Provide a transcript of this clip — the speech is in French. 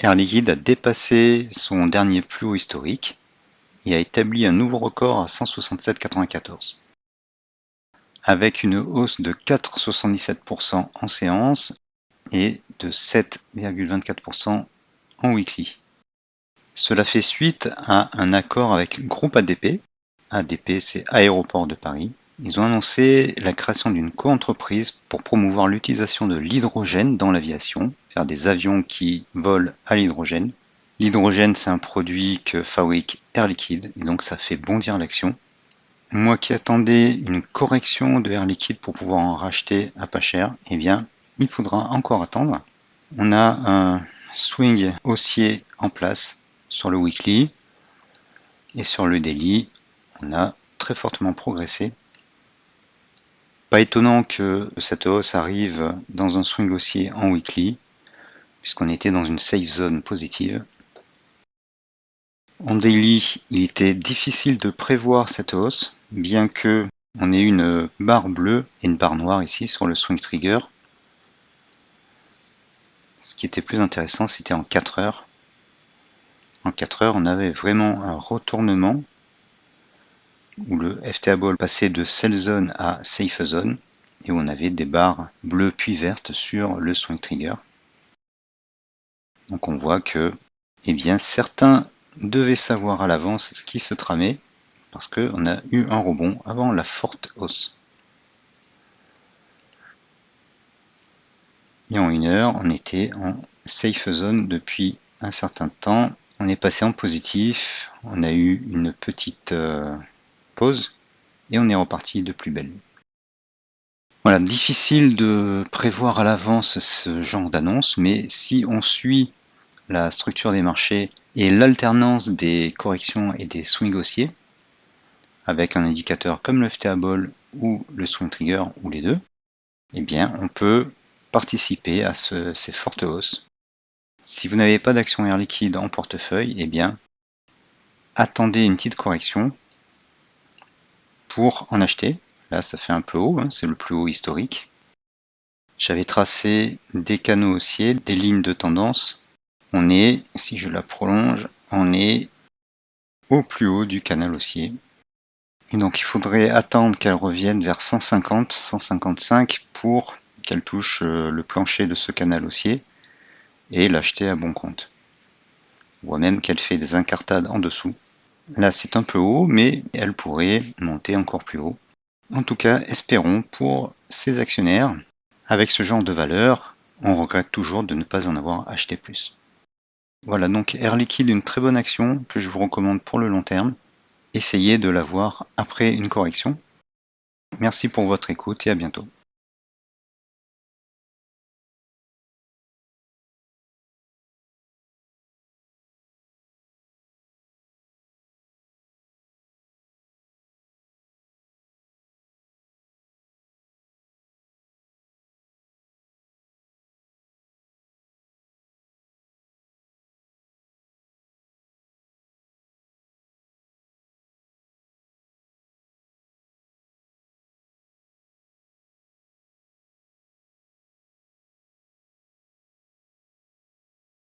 Air Liquide a dépassé son dernier plus haut historique et a établi un nouveau record à 167,94. Avec une hausse de 4,77% en séance et de 7,24% en weekly. Cela fait suite à un accord avec le groupe ADP. ADP, c'est Aéroports de Paris. Ils ont annoncé la création d'une co-entreprise pour promouvoir l'utilisation de l'hydrogène dans l'aviation, faire des avions qui volent à l'hydrogène. L'hydrogène, c'est un produit que fabrique Air Liquide, et donc ça fait bondir l'action. Moi qui attendais une correction de Air Liquide pour pouvoir en racheter à pas cher, eh bien, il faudra encore attendre. On a un swing haussier en place sur le weekly et sur le daily, on a très fortement progressé. Pas étonnant que cette hausse arrive dans un swing haussier en weekly, puisqu'on était dans une safe zone positive. En daily, il était difficile de prévoir cette hausse, bien que on ait une barre bleue et une barre noire ici sur le swing trigger. Ce qui était plus intéressant, c'était en 4 heures. En 4 heures, on avait vraiment un retournement où le FTA Ball passait de sell zone à safe zone et où on avait des barres bleues puis vertes sur le swing trigger. Donc on voit que eh bien, certains devaient savoir à l'avance ce qui se tramait parce qu'on a eu un rebond avant la forte hausse. Et en 1 heure, on était en safe zone depuis un certain temps. On est passé en positif, on a eu une petite pause et on est reparti de plus belle. Voilà, difficile de prévoir à l'avance ce genre d'annonce, mais si on suit la structure des marchés et l'alternance des corrections et des swings haussiers, avec un indicateur comme le FTA Ball ou le swing trigger ou les deux, eh bien on peut participer à ces fortes hausses. Si vous n'avez pas d'action Air Liquide en portefeuille, eh bien attendez une petite correction pour en acheter. Là ça fait un peu haut, hein, c'est le plus haut historique. J'avais tracé des canaux haussiers, des lignes de tendance. On est, si je la prolonge, on est au plus haut du canal haussier. Et donc il faudrait attendre qu'elle revienne vers 150, 155 pour qu'elle touche le plancher de ce canal haussier et l'acheter à bon compte. On voit même qu'elle fait des incartades en dessous. Là c'est un peu haut, mais elle pourrait monter encore plus haut. En tout cas, espérons pour ces actionnaires. Avec ce genre de valeur, on regrette toujours de ne pas en avoir acheté plus. Voilà donc Air Liquide, une très bonne action que je vous recommande pour le long terme. Essayez de l'avoir après une correction. Merci pour votre écoute et à bientôt.